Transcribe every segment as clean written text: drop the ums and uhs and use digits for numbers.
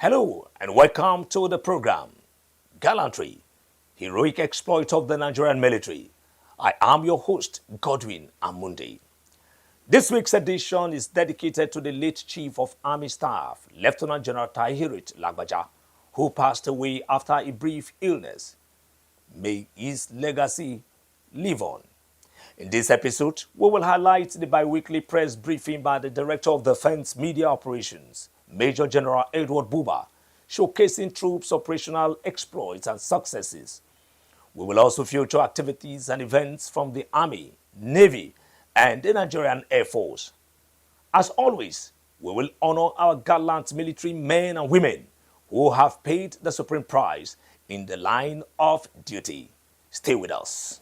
Hello and welcome to the program, Gallantry, Heroic Exploit of the Nigerian Military. I am your host, Godwin Amunde. This week's edition is dedicated to the late Chief of Army Staff, Lieutenant General Tahirit Lagbaja, who passed away after a brief illness. May his legacy live on. In this episode, we will highlight the bi-weekly press briefing by the Director of Defense Media Operations, Major General Edward Buba, showcasing troops' operational exploits and successes. We will also feature activities and events from the Army, Navy, and the Nigerian Air Force. As always, we will honor our gallant military men and women who have paid the supreme price in the line of duty. Stay with us.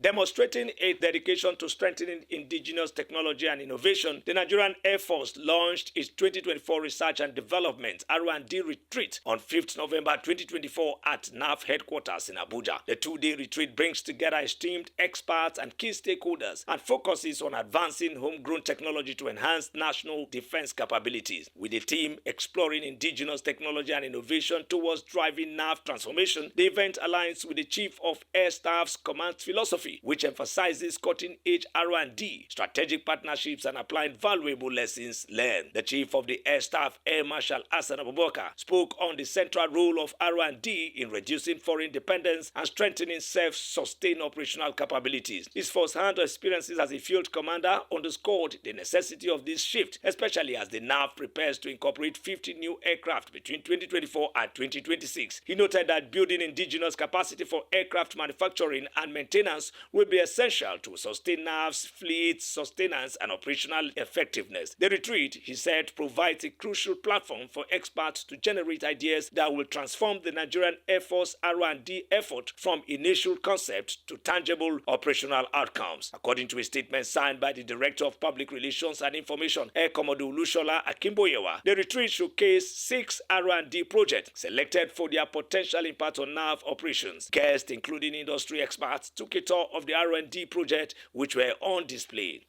Demonstrating a dedication to strengthening indigenous technology and innovation, the Nigerian Air Force launched its 2024 Research and Development R&D Retreat on 5th November 2024 at NAF headquarters in Abuja. The two-day retreat brings together esteemed experts and key stakeholders and focuses on advancing homegrown technology to enhance national defense capabilities. With the team exploring indigenous technology and innovation towards driving NAF transformation, the event aligns with the Chief of Air Staff's command philosophy, which emphasizes cutting-edge R&D, strategic partnerships, and applying valuable lessons learned. The Chief of the Air Staff, Air Marshal Hassan Abubakar, spoke on the central role of R&D in reducing foreign dependence and strengthening self-sustained operational capabilities. His first-hand experiences as a field commander underscored the necessity of this shift, especially as the NAV prepares to incorporate 50 new aircraft between 2024 and 2026. He noted that building indigenous capacity for aircraft manufacturing and maintenance will be essential to sustain NAV's fleet sustenance and operational effectiveness. The retreat, he said, provides a crucial platform for experts to generate ideas that will transform the Nigerian Air Force R&D effort from initial concept to tangible operational outcomes. According to a statement signed by the Director of Public Relations and Information, Air Commodore Lushola Akimboyewa, the retreat showcased 6 R&D projects selected for their potential impact on NAV operations. Guests, including industry experts, took a tour of the R&D project, which were on display.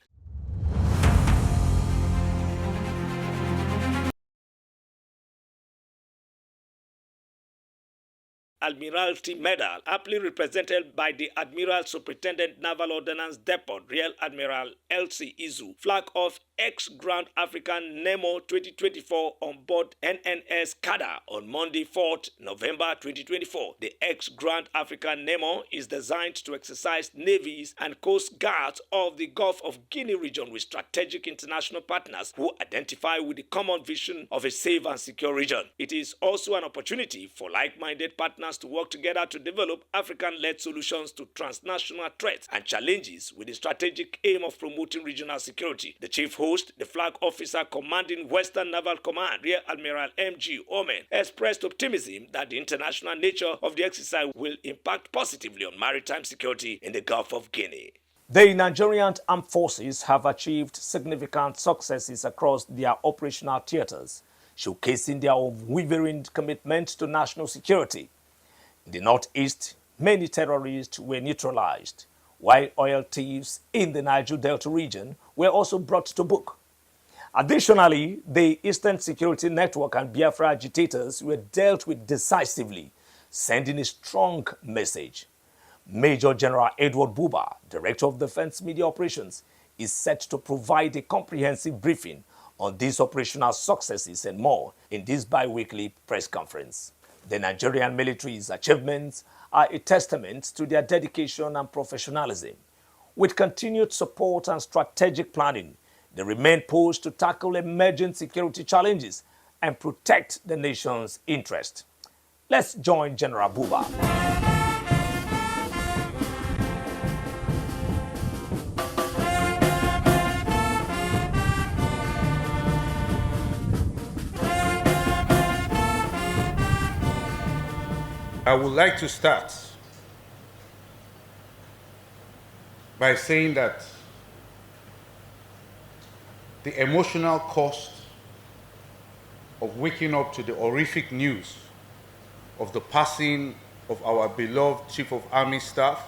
Admiralty Medal, aptly represented by the Admiral Superintendent Naval Ordnance Depot, Rear Admiral L.C. Izu, flag off ex-Grand African Nemo 2024 on board NNS Kada on Monday, 4th November 2024. The ex-Grand African Nemo is designed to exercise navies and coast guards of the Gulf of Guinea region with strategic international partners who identify with the common vision of a safe and secure region. It is also an opportunity for like-minded partners to work together to develop African-led solutions to transnational threats and challenges with the strategic aim of promoting regional security. The chief host, the flag officer commanding Western Naval Command, Rear Admiral M.G. Omen, expressed optimism that the international nature of the exercise will impact positively on maritime security in the Gulf of Guinea. The Nigerian Armed Forces have achieved significant successes across their operational theaters, showcasing their unwavering commitment to national security. In the northeast, many terrorists were neutralized, while oil thieves in the Niger Delta region were also brought to book. Additionally, the Eastern Security Network and Biafra agitators were dealt with decisively, sending a strong message. Major General Edward Buba, Director of Defense Media Operations, is set to provide a comprehensive briefing on these operational successes and more in this bi-weekly press conference. The Nigerian military's achievements are a testament to their dedication and professionalism. With continued support and strategic planning, they remain poised to tackle emerging security challenges and protect the nation's interest. Let's join General Buba. I would like to start by saying that the emotional cost of waking up to the horrific news of the passing of our beloved Chief of Army Staff,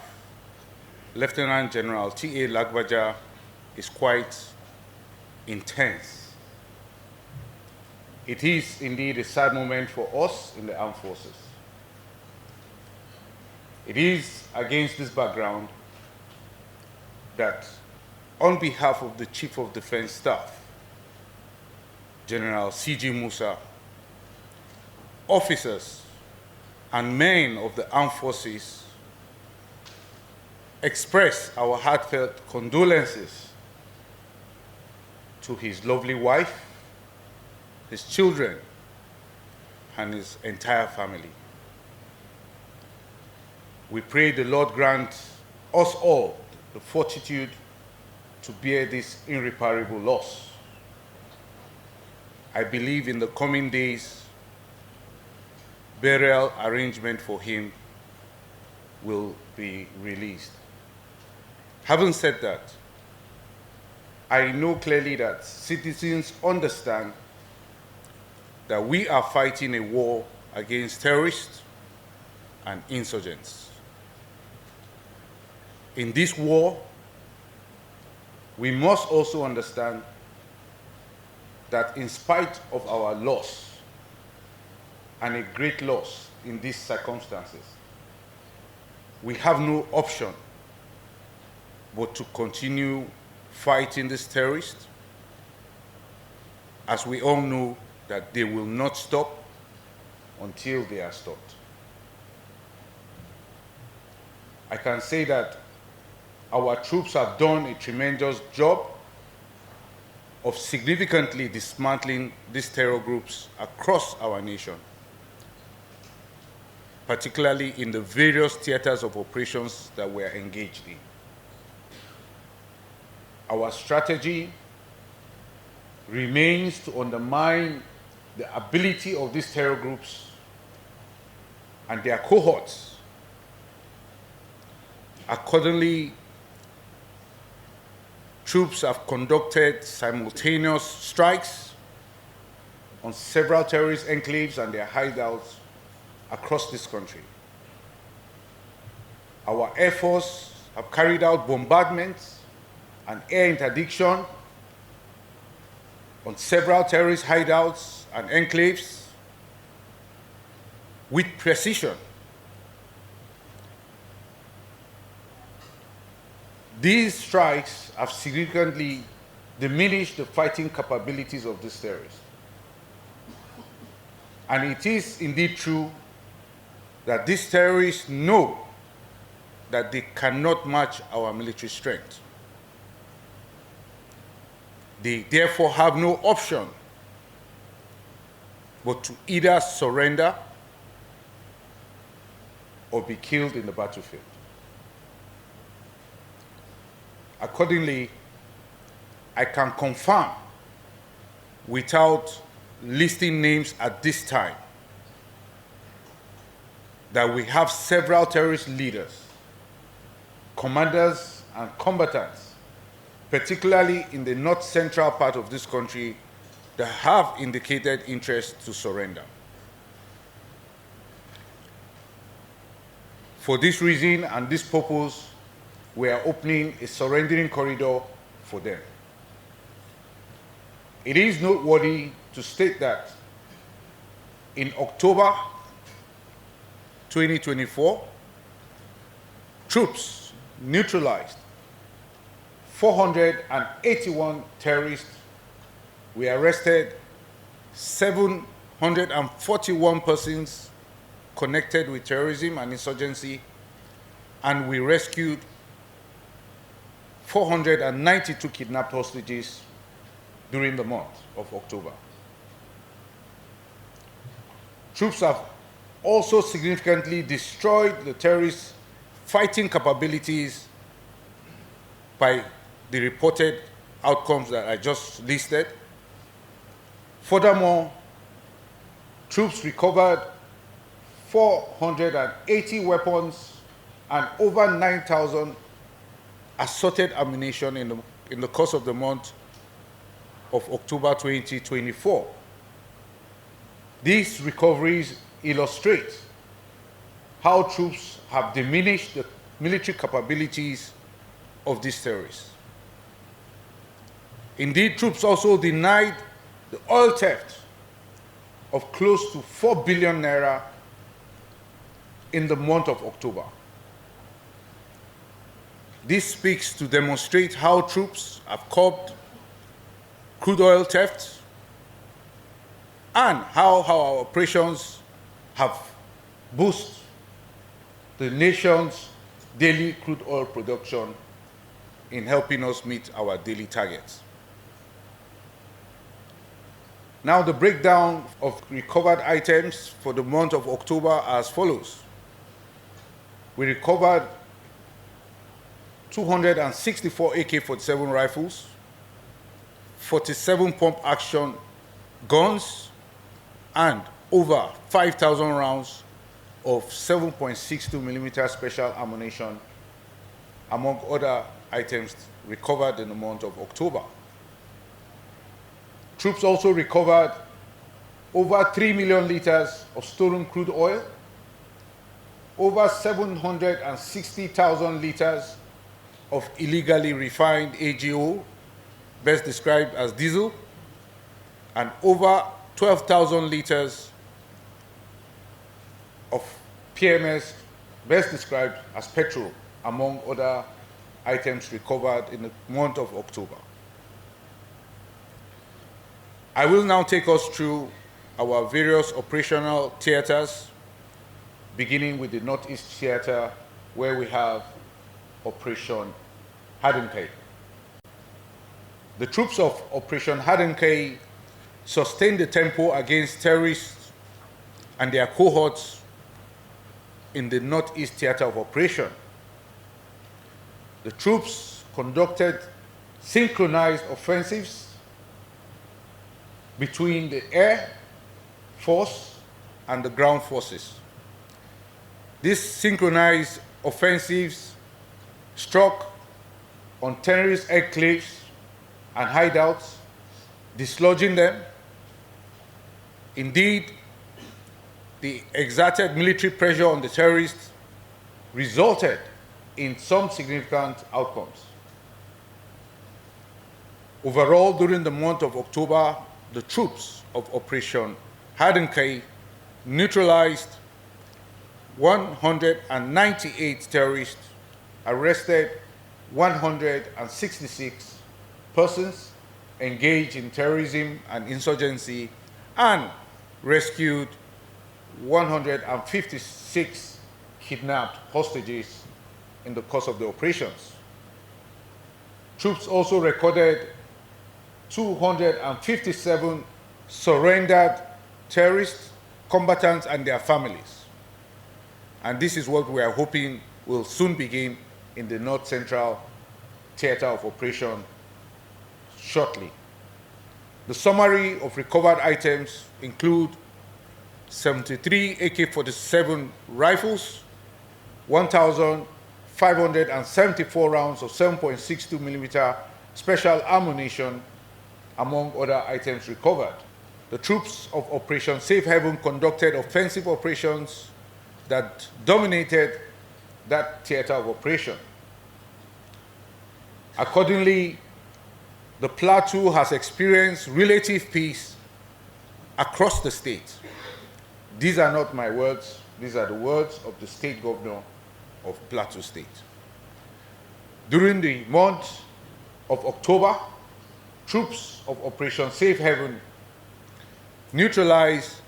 Lieutenant General T.A. Lagbaja, is quite intense. It is indeed a sad moment for us in the armed forces. It is against this background that, on behalf of the Chief of Defense Staff, General C.G. Musa, officers and men of the armed forces, express our heartfelt condolences to his lovely wife, his children, and his entire family. We pray the Lord grant us all the fortitude to bear this irreparable loss. I believe in the coming days, burial arrangement for him will be released. Having said that, I know clearly that citizens understand that we are fighting a war against terrorists and insurgents. In this war, we must also understand that in spite of our loss, and a great loss in these circumstances, we have no option but to continue fighting these terrorists, as we all know that they will not stop until they are stopped. I can say that our troops have done a tremendous job of significantly dismantling these terror groups across our nation, particularly in the various theaters of operations that we are engaged in. Our strategy remains to undermine the ability of these terror groups and their cohorts. Accordingly, troops have conducted simultaneous strikes on several terrorist enclaves and their hideouts across this country. Our Air Force have carried out bombardments and air interdiction on several terrorist hideouts and enclaves with precision. These strikes have significantly diminished the fighting capabilities of these terrorists. And it is indeed true that these terrorists know that they cannot match our military strength. They therefore have no option but to either surrender or be killed in the battlefield. Accordingly, I can confirm, without listing names at this time, that we have several terrorist leaders, commanders, and combatants, particularly in the north-central part of this country, that have indicated interest to surrender. For this reason and this purpose, we are opening a surrendering corridor for them. It is noteworthy to state that in October 2024, troops neutralized 481 terrorists we arrested 741 persons connected with terrorism and insurgency, and we rescued 492 kidnapped hostages during the month of October. Troops have also significantly destroyed the terrorist fighting capabilities by the reported outcomes that I just listed. Furthermore, troops recovered 480 weapons and over 9,000 assorted ammunition in the course of the month of October 2024. These recoveries illustrate how troops have diminished the military capabilities of these terrorists. Indeed, troops also denied the oil theft of close to 4 billion naira in the month of October. This speaks to demonstrate how troops have curbed crude oil theft and how our operations have boosted the nation's daily crude oil production in helping us meet our daily targets. Now, the breakdown of recovered items for the month of October are as follows. We recovered 264 AK-47 rifles, 47 pump-action guns, and over 5,000 rounds of 7.62mm special ammunition, among other items recovered in the month of October. Troops also recovered over 3 million liters of stolen crude oil, over 760,000 liters of illegally refined AGO, best described as diesel, and over 12,000 liters of PMS, best described as petrol, among other items recovered in the month of October. I will now take us through our various operational theaters, beginning with the Northeast Theater, where we have Operation Hardenkei. The troops of Operation Hardenkei sustained the tempo against terrorists and their cohorts in the Northeast Theater of Operation. The troops conducted synchronized offensives between the Air Force and the ground forces. These synchronized offensives struck on terrorist enclaves and hideouts, dislodging them. Indeed, the exerted military pressure on the terrorists resulted in some significant outcomes. Overall, during the month of October, the troops of Operation Hardenkei neutralized 198 terrorists, arrested 166 persons engaged in terrorism and insurgency, and rescued 156 kidnapped hostages in the course of the operations. Troops also recorded 257 surrendered terrorists, combatants, and their families. And this is what we are hoping will soon begin in the North Central Theater of Operation shortly. The summary of recovered items include 73 AK-47 rifles, 1,574 rounds of 7.62mm special ammunition, among other items recovered. The troops of Operation Safe Haven conducted offensive operations that dominated that theater of operation. Accordingly, the plateau has experienced relative peace across the state. These are not my words, these are the words of the state governor of Plateau State. During the month of October, troops of Operation Safe Haven neutralized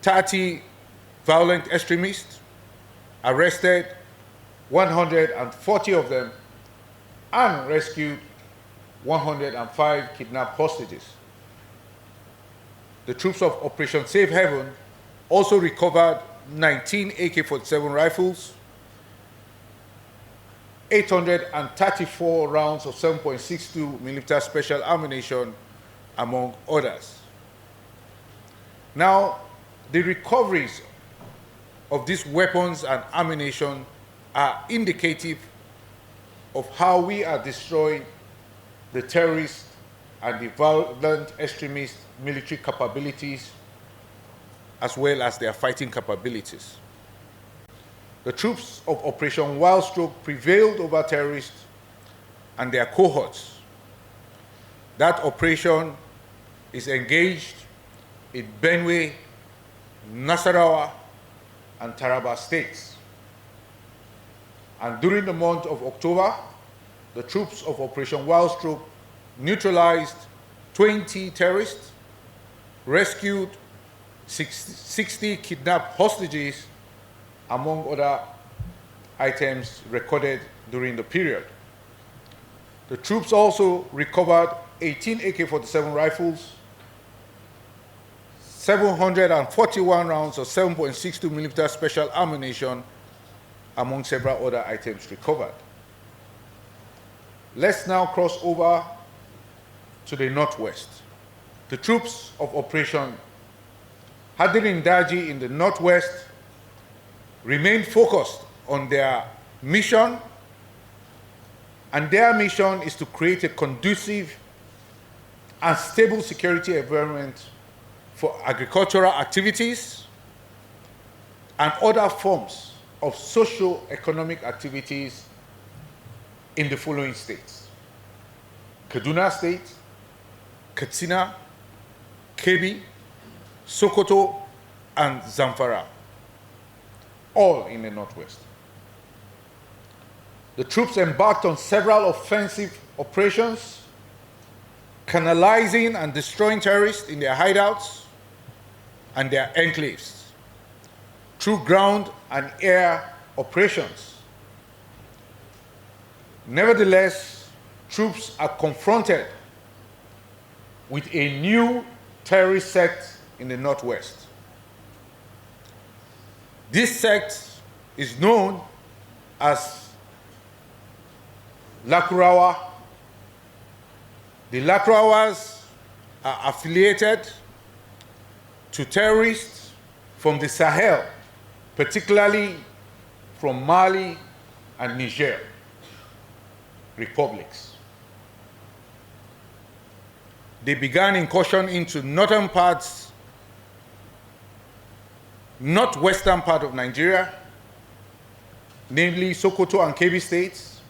30 violent extremists, arrested 140 of them, and rescued 105 kidnapped hostages. The troops of Operation Safe Haven also recovered 19 AK-47 rifles, 834 rounds of 7.62mm special ammunition, among others. Now, the recoveries of these weapons and ammunition are indicative of how we are destroying the terrorist and the violent extremist military capabilities, as well as their fighting capabilities. The troops of Operation Wild Stroke prevailed over terrorists and their cohorts. That operation is engaged in Benue, Nasarawa, and Taraba states. And during the month of October, the troops of Operation Wild Stroke neutralized 20 terrorists, rescued 60 kidnapped hostages, among other items recorded during the period. The troops also recovered 18 AK-47 rifles, 741 rounds of 7.62mm special ammunition, among several other items recovered. Let's now cross over to the northwest. The troops of Operation Hadirin-Daji in the northwest remained focused on their mission, and their mission is to create a conducive and stable security environment for agricultural activities and other forms of socio-economic activities in the following states: Kaduna State, Katsina, Kebbi, Sokoto, and Zamfara, all in the northwest. The troops embarked on several offensive operations, canalizing and destroying terrorists in their hideouts and their enclaves through ground and air operations. Nevertheless, troops are confronted with a new terrorist sect in the northwest. This sect is known as Lakurawa. The Lakurawas are affiliated to terrorists from the Sahel, particularly from Mali and Niger republics. They began incursion into northwestern part of Nigeria, namely Sokoto and Kebbi states.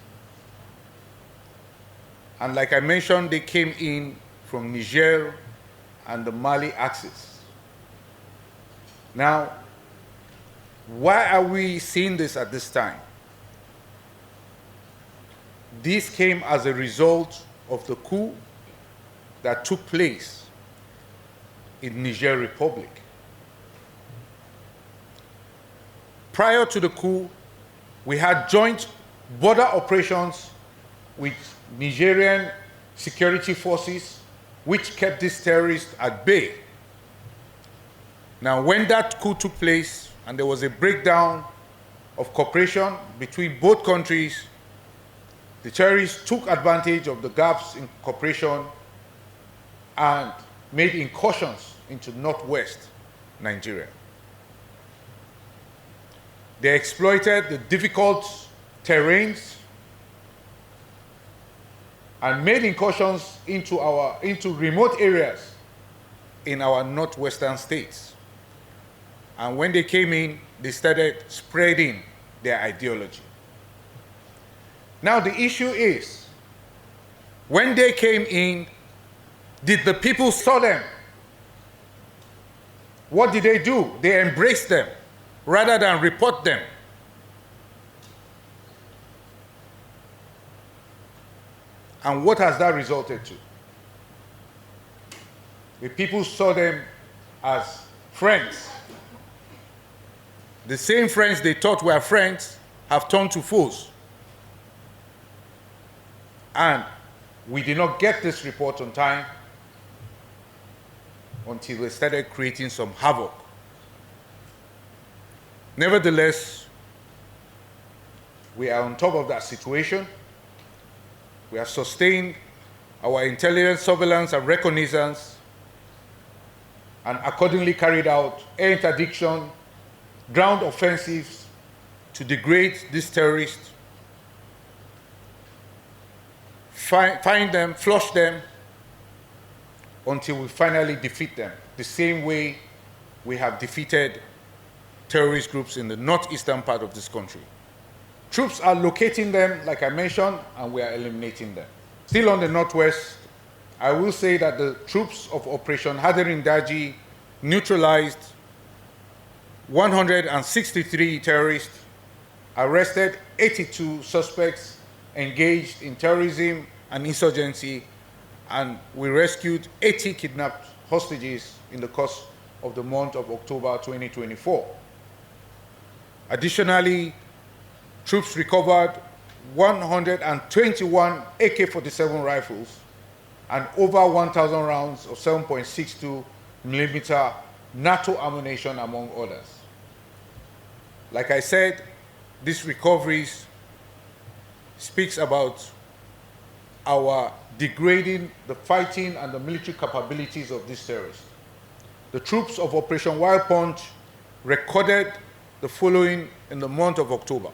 And like I mentioned, they came in from Niger and the Mali axis. Now, why are we seeing this at this time? This came as a result of the coup that took place in Niger Republic. Prior to the coup, we had joint border operations with Nigerian security forces, which kept these terrorists at bay. Now, when that coup took place and there was a breakdown of cooperation between both countries, the terrorists took advantage of the gaps in cooperation and made incursions into northwest Nigeria. They exploited the difficult terrains and made incursions into remote areas in our northwestern states. And when they came in, they started spreading their ideology. Now the issue is, when they came in, did the people saw them? What did they do? They embraced them rather than report them. And what has that resulted to? The people saw them as friends. The same friends they thought were friends have turned to foes. And we did not get this report on time until they started creating some havoc. Nevertheless, we are on top of that situation. We have sustained our intelligence, surveillance, and reconnaissance, and accordingly carried out air interdiction, ground offensives to degrade these terrorists, find them, flush them, until we finally defeat them, the same way we have defeated terrorist groups in the northeastern part of this country. Troops are locating them, like I mentioned, and we are eliminating them. Still on the northwest, I will say that the troops of Operation Hadirin Daji neutralized 163 terrorists, arrested 82 suspects engaged in terrorism and insurgency, and we rescued 80 kidnapped hostages in the course of the month of October 2024. Additionally, troops recovered 121 AK-47 rifles and over 1,000 rounds of 7.62 millimeter NATO ammunition, among others. Like I said, these recoveries speaks about our degrading the fighting and the military capabilities of these terrorists. The troops of Operation Wild Punch recorded the following in the month of October.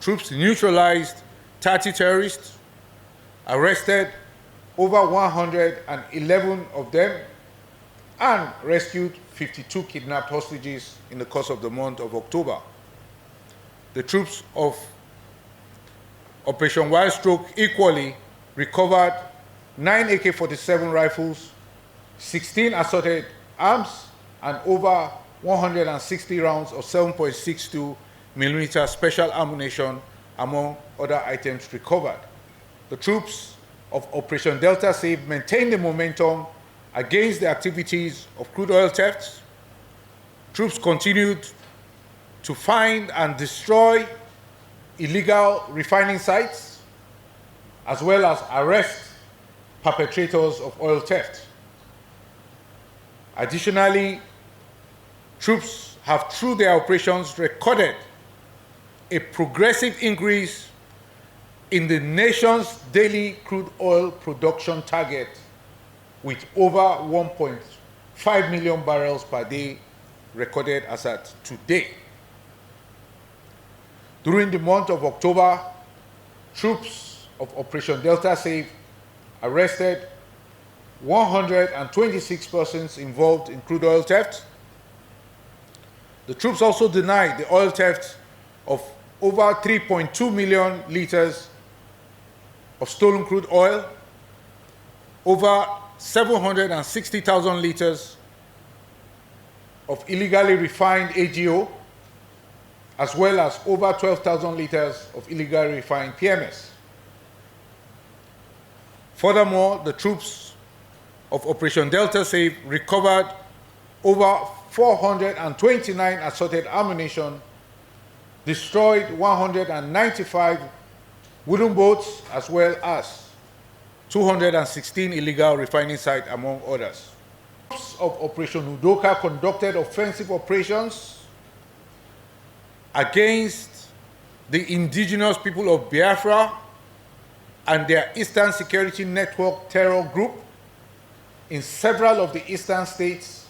Troops neutralized 30 terrorists, arrested over 111 of them, and rescued 52 kidnapped hostages in the course of the month of October. The troops of Operation Wild Stroke equally recovered 9 AK-47 rifles, 16 assorted arms, and over 160 rounds of 7.62 millimeter special ammunition, among other items recovered. The troops of Operation Delta Safe maintained the momentum against the activities of crude oil thefts. Troops continued to find and destroy illegal refining sites, as well as arrest perpetrators of oil theft. Additionally, troops have, through their operations, recorded a progressive increase in the nation's daily crude oil production target, with over 1.5 million barrels per day recorded as at today. During the month of October, troops of Operation Delta Safe arrested 126 persons involved in crude oil theft. The troops also denied the oil theft of over 3.2 million liters of stolen crude oil, over 760,000 liters of illegally refined AGO, as well as over 12,000 liters of illegally refined PMS. Furthermore, the troops of Operation Delta Safe recovered over 429 assorted ammunition, destroyed 195 wooden boats, as well as 216 illegal refining sites, among others. Troops of Operation Udoka conducted offensive operations against the indigenous people of Biafra and their Eastern Security Network terror group in several of the eastern states,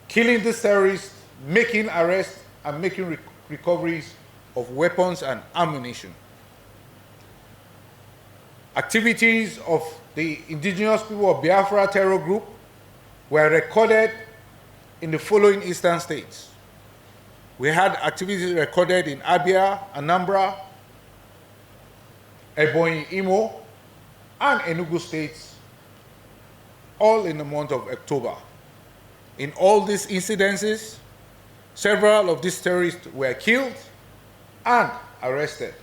killing these terrorists, making arrests, and making recoveries of weapons and ammunition. Activities of the indigenous people of Biafra terror group were recorded in the following eastern states. We had activities recorded in Abia, Anambra, Ebonyi, Imo, and Enugu states, all in the month of October. In all these incidences, several of these terrorists were killed and arrested.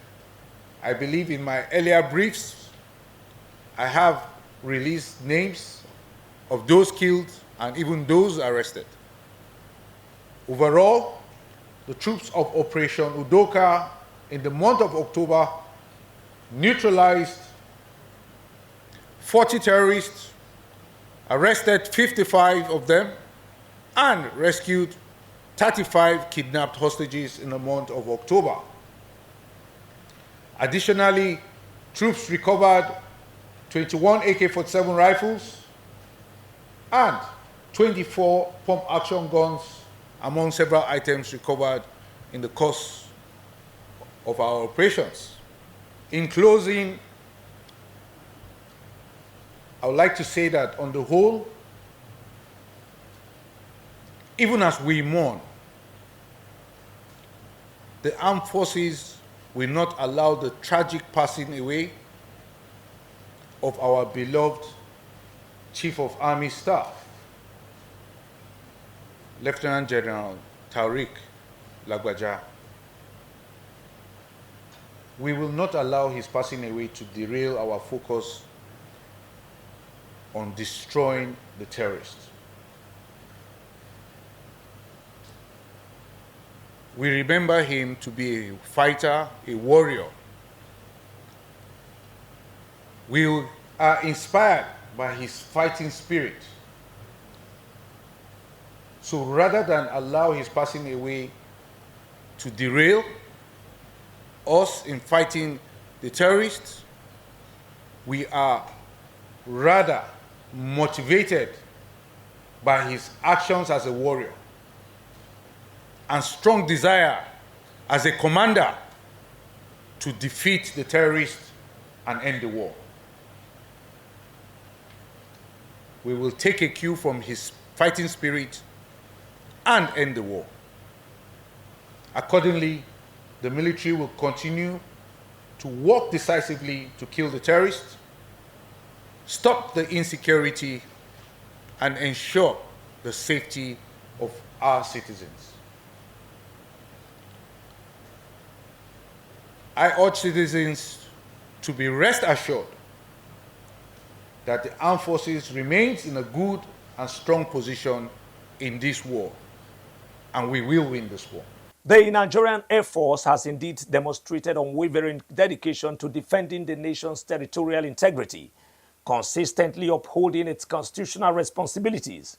I believe in my earlier briefs, I have released names of those killed and even those arrested. Overall, the troops of Operation Udoka in the month of October neutralized 40 terrorists, arrested 55 of them, and rescued 35 kidnapped hostages in the month of October. Additionally, troops recovered 21 AK-47 rifles and 24 pump-action guns, among several items recovered in the course of our operations. In closing, I would like to say that on the whole, even as we mourn, the armed forces will not allow the tragic passing away of our beloved Chief of Army Staff, Lieutenant General Tariq Lagbaja. We will not allow his passing away to derail our focus on destroying the terrorists. We remember him to be a fighter, a warrior. We are inspired by his fighting spirit. So rather than allow his passing away to derail us in fighting the terrorists, we are rather motivated by his actions as a warrior and strong desire as a commander to defeat the terrorists and end the war. We will take a cue from his fighting spirit and end the war. Accordingly, the military will continue to work decisively to kill the terrorists, stop the insecurity, and ensure the safety of our citizens. I urge citizens to be rest assured that the armed forces remains in a good and strong position in this war, and we will win this war. The Nigerian Air Force has indeed demonstrated unwavering dedication to defending the nation's territorial integrity, consistently upholding its constitutional responsibilities.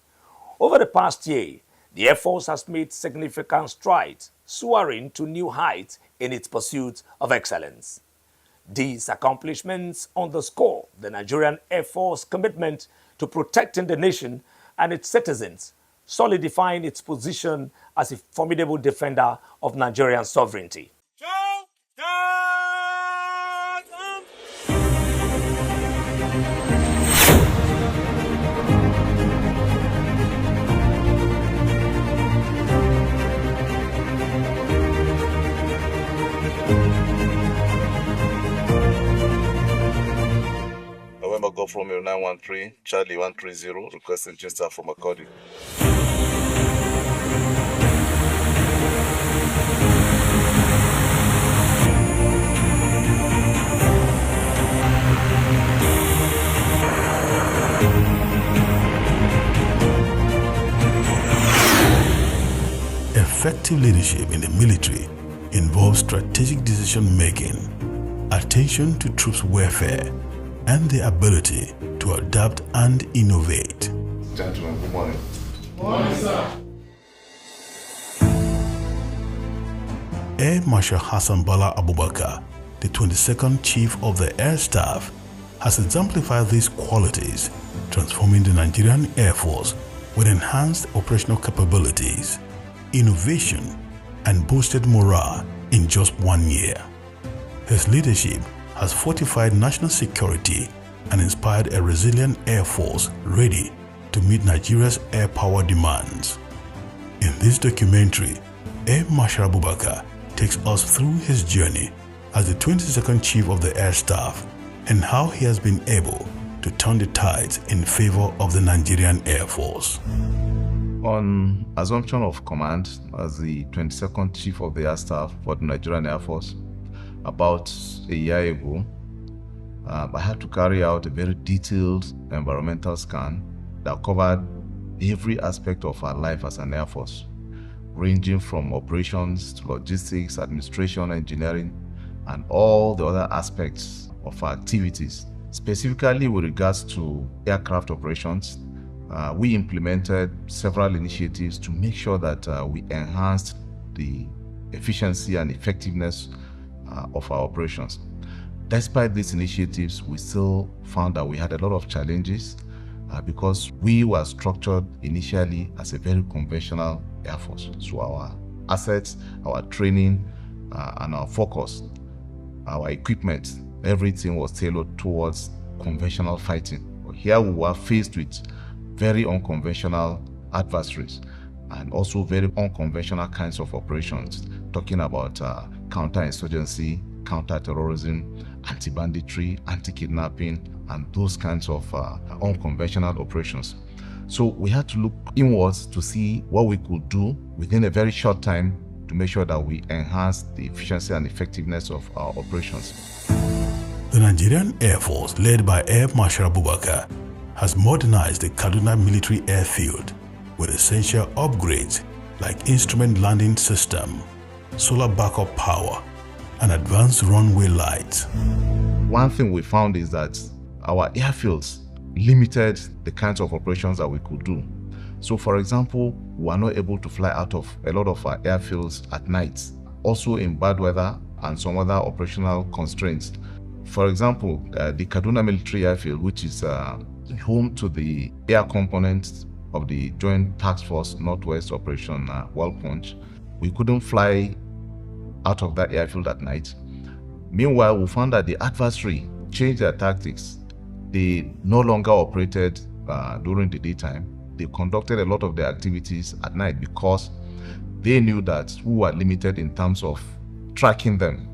Over the past year, the Air Force has made significant strides, soaring to new heights in its pursuit of excellence. These accomplishments underscore the Nigerian Air Force commitment to protecting the nation and its citizens, solidifying its position as a formidable defender of Nigerian sovereignty. November Golf Romeo 913, Charlie 130, requesting change staff from according. Effective leadership in the military involves strategic decision-making, attention to troops' welfare, and the ability to adapt and innovate. Gentlemen, good morning. Good morning, sir. Air Marshal Hassan Bala Abubakar, the 22nd Chief of the Air Staff, has exemplified these qualities, transforming the Nigerian Air Force with enhanced operational capabilities, innovation, and boosted morale in just 1 year. His leadership has fortified national security and inspired a resilient Air Force ready to meet Nigeria's air power demands. In this documentary, Air Marshal Abubakar takes us through his journey as the 22nd Chief of the Air Staff and how he has been able to turn the tides in favor of the Nigerian Air Force. On assumption of command as the 22nd Chief of the Air Staff for the Nigerian Air Force, about a year ago, I had to carry out a very detailed environmental scan that covered every aspect of our life as an Air Force, ranging from operations to logistics, administration, engineering, and all the other aspects of our activities. Specifically with regards to aircraft operations, we implemented several initiatives to make sure that we enhanced the efficiency and effectiveness of our operations. Despite these initiatives, we still found that we had a lot of challenges because we were structured initially as a very conventional Air Force. So our assets, our training, and our focus, our equipment, everything was tailored towards conventional fighting. But here we were faced with very unconventional adversaries and also very unconventional kinds of operations, talking about counterinsurgency, counter-terrorism, anti-banditry, anti-kidnapping, and those kinds of unconventional operations. So we had to look inwards to see what we could do within a very short time to make sure that we enhance the efficiency and effectiveness of our operations. The Nigerian Air Force, led by Air Marshal Abubakar, has modernized the Kaduna Military Airfield with essential upgrades like instrument landing system, solar backup power, and advanced runway lights. One thing we found is that our airfields limited the kinds of operations that we could do. So for example, we are not able to fly out of a lot of our airfields at night, also in bad weather and some other operational constraints. For example, the Kaduna Military Airfield, which is home to the air component of the Joint Task Force Northwest Operation World Punch, we couldn't fly out of that airfield at night. Meanwhile, we found that the adversary changed their tactics. They no longer operated during the daytime. They conducted a lot of their activities at night because they knew that we were limited in terms of tracking them,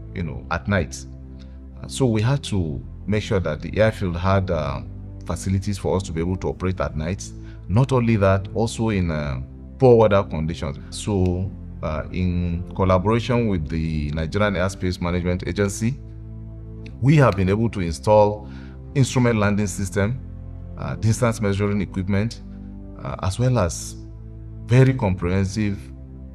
at night. So we had to make sure that the airfield had facilities for us to be able to operate at night. Not only that, also in poor weather conditions. So in collaboration with the Nigerian Airspace Management Agency, we have been able to install instrument landing system, distance measuring equipment, as well as very comprehensive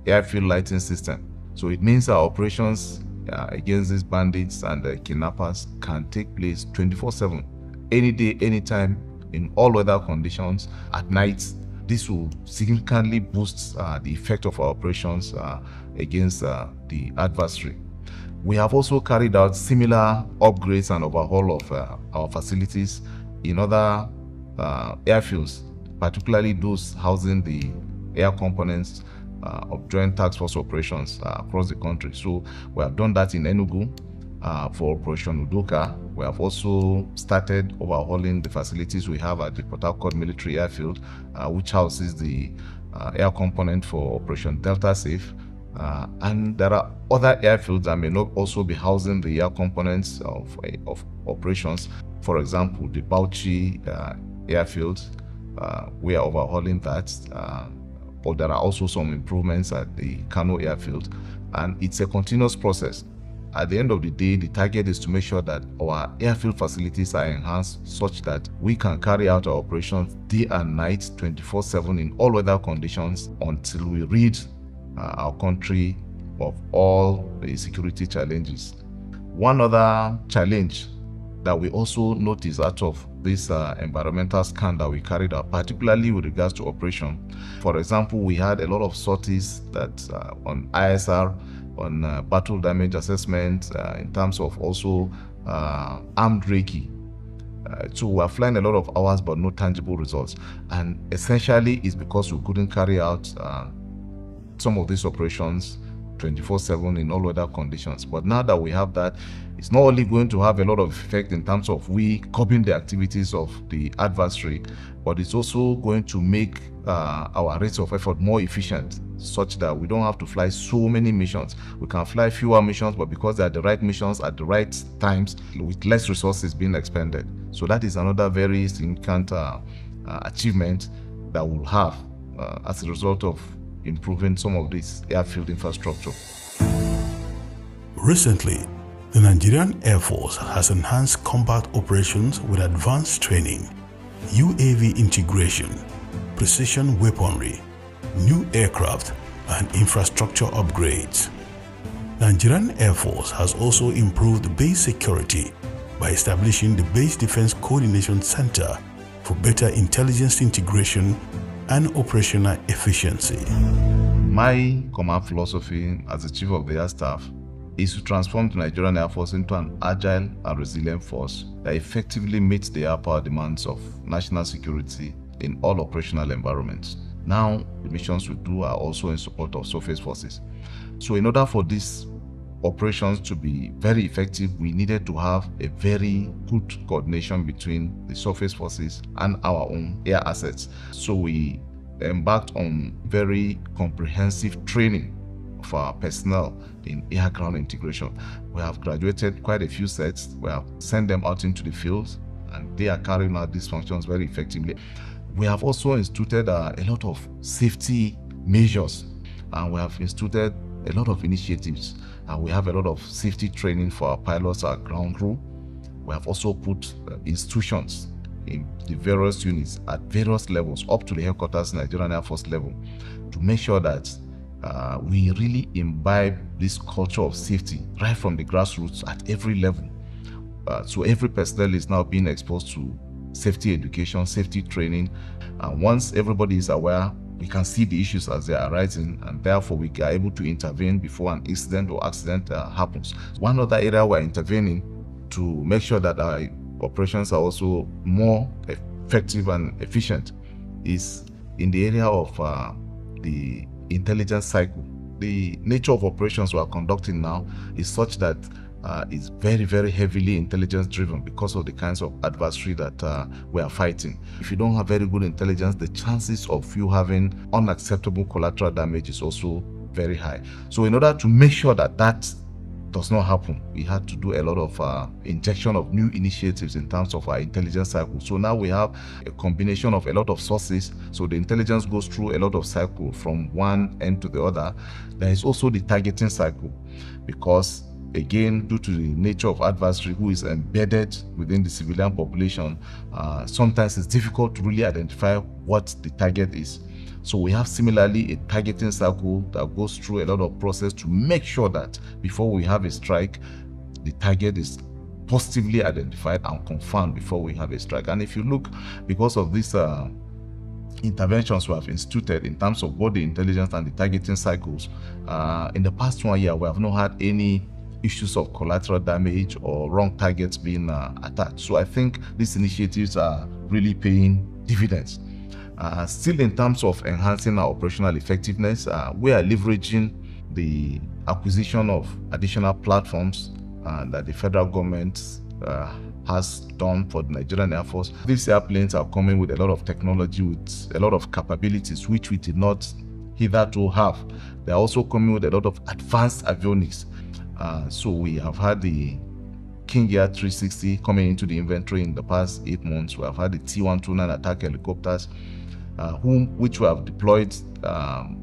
airfield lighting system. So it means our operations against these bandits and kidnappers can take place 24/7, any day, anytime, in all weather conditions, at night. This will significantly boost the effect of our operations against the adversary. We have also carried out similar upgrades and overhaul of our facilities in other airfields, particularly those housing the air components of Joint Task Force operations across the country. So we have done that in Enugu for Operation Udoka. We have also started overhauling the facilities we have at the Port Harcourt Military Airfield, which houses the air component for Operation Delta Safe. And there are other airfields that may not also be housing the air components of operations. For example, the Bauchi airfield, we are overhauling that. But there are also some improvements at the Kano airfield, and it's a continuous process. At the end of the day, the target is to make sure that our airfield facilities are enhanced such that we can carry out our operations day and night, 24/7, in all weather conditions until we rid our country of all the security challenges. One other challenge that we also noticed out of this environmental scan that we carried out, particularly with regards to operation. For example, we had a lot of sorties that on ISR, on battle damage assessment, in terms of also armed recce. So we are flying a lot of hours but no tangible results. And essentially it's because we couldn't carry out some of these operations 24/7 in all weather conditions. But now that we have that, it's not only going to have a lot of effect in terms of we curbing the activities of the adversary, but it's also going to make our rates of effort more efficient, such that we don't have to fly so many missions. We can fly fewer missions, but because they are the right missions at the right times, with less resources being expended. So that is another very significant achievement that we'll have as a result of improving some of this airfield infrastructure. Recently, The Nigerian Air Force has enhanced combat operations with advanced training, UAV integration, precision weaponry, new aircraft, and infrastructure upgrades. Nigerian Air Force has also improved base security by establishing the Base Defense Coordination Center for better intelligence integration and operational efficiency. My command philosophy as the Chief of the Air Staff is to transform the Nigerian Air Force into an agile and resilient force that effectively meets the air power demands of national security in all operational environments. Now, the missions we do are also in support of surface forces. So in order for these operations to be very effective, we needed to have a very good coordination between the surface forces and our own air assets. So we embarked on very comprehensive training of our personnel in air-ground integration. We have graduated quite a few sets. We have sent them out into the fields, and they are carrying out these functions very effectively. We have also instituted a lot of safety measures, and we have instituted a lot of initiatives, and we have a lot of safety training for our pilots, our ground crew. We have also put institutions in the various units at various levels up to the headquarters Nigerian Air Force level to make sure that we really imbibe this culture of safety right from the grassroots at every level. So every personnel is now being exposed to safety education, safety training. And once everybody is aware, we can see the issues as they are arising, and therefore we are able to intervene before an incident or accident happens. One other area we're intervening to make sure that our operations are also more effective and efficient is in the area of the intelligence cycle. The nature of operations we are conducting now is such that it's very, very heavily intelligence driven because of the kinds of adversary that we are fighting. If you don't have very good intelligence, the chances of you having unacceptable collateral damage is also very high. So in order to make sure that that does not happen, we had to do a lot of injection of new initiatives in terms of our intelligence cycle. So now we have a combination of a lot of sources. So the intelligence goes through a lot of cycle from one end to the other. There is also the targeting cycle, because again, due to the nature of adversary who is embedded within the civilian population, sometimes it's difficult to really identify what the target is. So we have similarly a targeting cycle that goes through a lot of process to make sure that before we have a strike, the target is positively identified and confirmed before we have a strike. And if you look, because of these interventions we have instituted in terms of both the intelligence and the targeting cycles, in the past 1 year, we have not had any issues of collateral damage or wrong targets being attacked. So I think these initiatives are really paying dividends. Still, in terms of enhancing our operational effectiveness, we are leveraging the acquisition of additional platforms that the federal government has done for the Nigerian Air Force. These airplanes are coming with a lot of technology, with a lot of capabilities which we did not hitherto have. They are also coming with a lot of advanced avionics. So we have had the King Air 360 coming into the inventory in the past 8 months. We have had the T129 attack helicopters, which we have deployed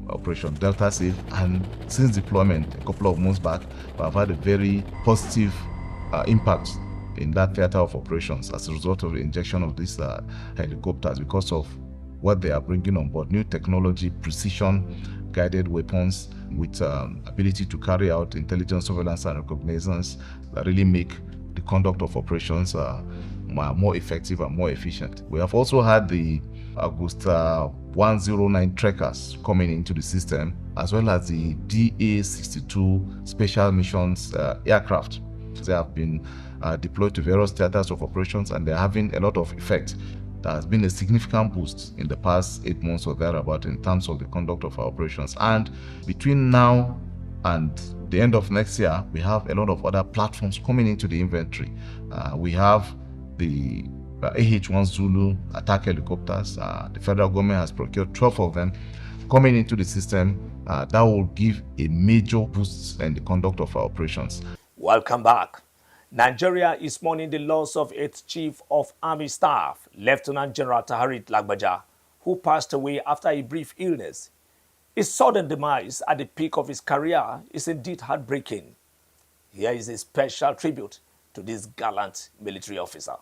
Operation Delta Safe, and since deployment a couple of months back, we have had a very positive impact in that theater of operations as a result of the injection of these helicopters, because of what they are bringing on board: new technology, precision guided weapons with ability to carry out intelligence, surveillance and reconnaissance that really make the conduct of operations more effective and more efficient. We have also had the Augusta 109 trackers coming into the system, as well as the DA-62 special missions aircraft. They have been deployed to various theaters of operations, and they're having a lot of effect. There has been a significant boost in the past 8 months or thereabout in terms of the conduct of our operations. And between now and the end of next year, we have a lot of other platforms coming into the inventory. We have the AH-1 Zulu attack helicopters. The federal government has procured 12 of them coming into the system. That will give a major boost in the conduct of our operations. Welcome back. Nigeria is mourning the loss of its Chief of Army Staff, Lieutenant General Taharit Lagbaja, who passed away after a brief illness. His sudden demise at the peak of his career is indeed heartbreaking. Here is a special tribute to this gallant military officer.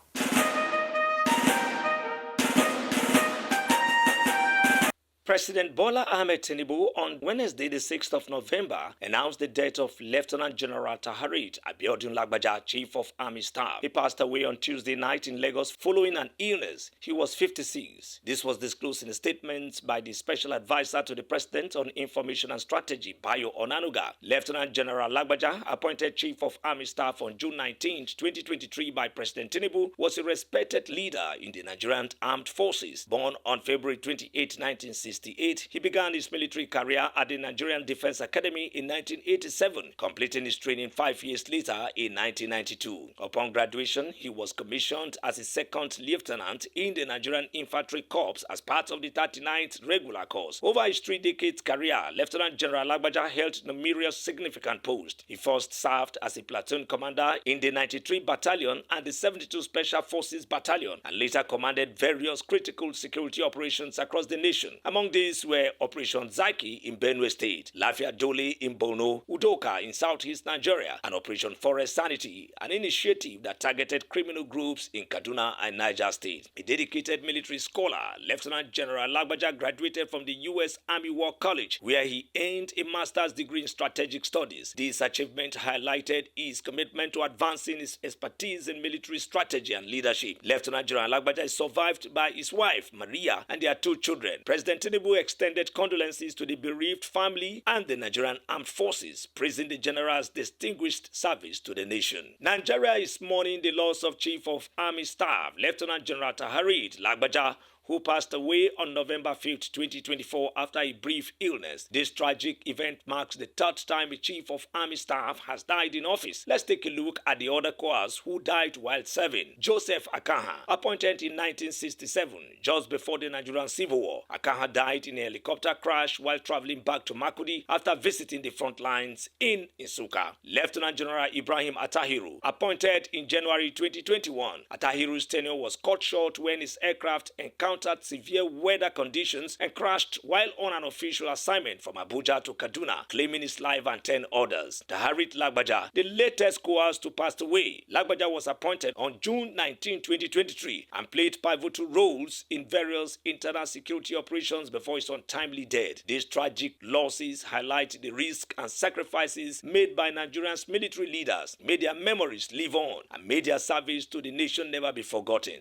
President Bola Ahmed Tinubu on Wednesday, the 6th of November, announced the death of Lieutenant General Taharit Abiodun Lagbaja, Chief of Army Staff. He passed away on Tuesday night in Lagos following an illness. He was 56. This was disclosed in a statement by the Special Advisor to the President on Information and Strategy, Bayo Onanuga. Lieutenant General Lagbaja, appointed Chief of Army Staff on June 19, 2023 by President Tinubu, was a respected leader in the Nigerian Armed Forces. Born on February 28, 1960, he began his military career at the Nigerian Defense Academy in 1987, completing his training 5 years later in 1992. Upon graduation, he was commissioned as a second lieutenant in the Nigerian Infantry Corps as part of the 39th Regular Corps. Over his 3 decades career, Lieutenant General Lagbaja held numerous significant posts. He first served as a platoon commander in the 93 Battalion and the 72 Special Forces Battalion, and later commanded various critical security operations across the nation. Among these were Operation Zaki in Benue State, Lafia Dole in Borno, Udoka in southeast Nigeria, and Operation Forest Sanity, an initiative that targeted criminal groups in Kaduna and Niger State. A dedicated military scholar, Lieutenant General Lagbaja graduated from the U.S. Army War College, where he earned a master's degree in strategic studies. This achievement highlighted his commitment to advancing his expertise in military strategy and leadership. Lieutenant General Lagbaja is survived by his wife, Maria, and their 2 children. President Tinubu extended condolences to the bereaved family and the Nigerian Armed Forces, praising the general's distinguished service to the nation. Nigeria is mourning the loss of Chief of Army Staff, Lieutenant General Taharit Lagbaja, who passed away on November 5, 2024 after a brief illness. This tragic event marks the 3rd time a Chief of Army Staff has died in office. Let's take a look at the other corps who died while serving. Joseph Akanha, appointed in 1967, just before the Nigerian Civil War. Akanha died in a helicopter crash while traveling back to Makurdi after visiting the front lines in Nsukka. Lieutenant General Ibrahim Atahiru, appointed in January 2021. Atahiru's tenure was cut short when his aircraft encountered severe weather conditions and crashed while on an official assignment from Abuja to Kaduna, claiming his life and 10 others. Taharit Lagbaja, the latest course to pass away. Lagbaja was appointed on June 19, 2023 and played pivotal roles in various internal security operations before his untimely death. These tragic losses highlight the risk and sacrifices made by Nigeria's military leaders, made their memories live on, and made their service to the nation never be forgotten.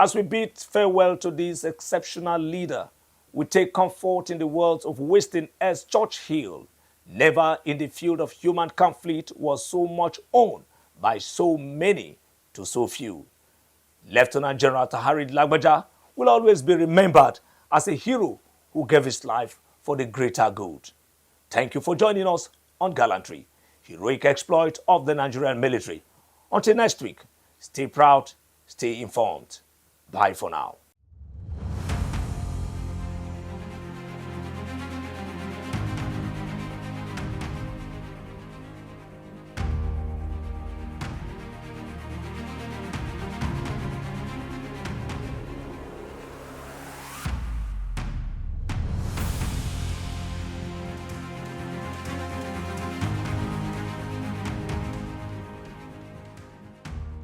As we bid farewell to this exceptional leader, we take comfort in the words of Winston S. Churchill. Never in the field of human conflict was so much owned by so many to so few. Lieutenant General Tahari Lagbaja will always be remembered as a hero who gave his life for the greater good. Thank you for joining us on Gallantry, heroic exploit of the Nigerian military. Until next week, stay proud, stay informed. Bye for now.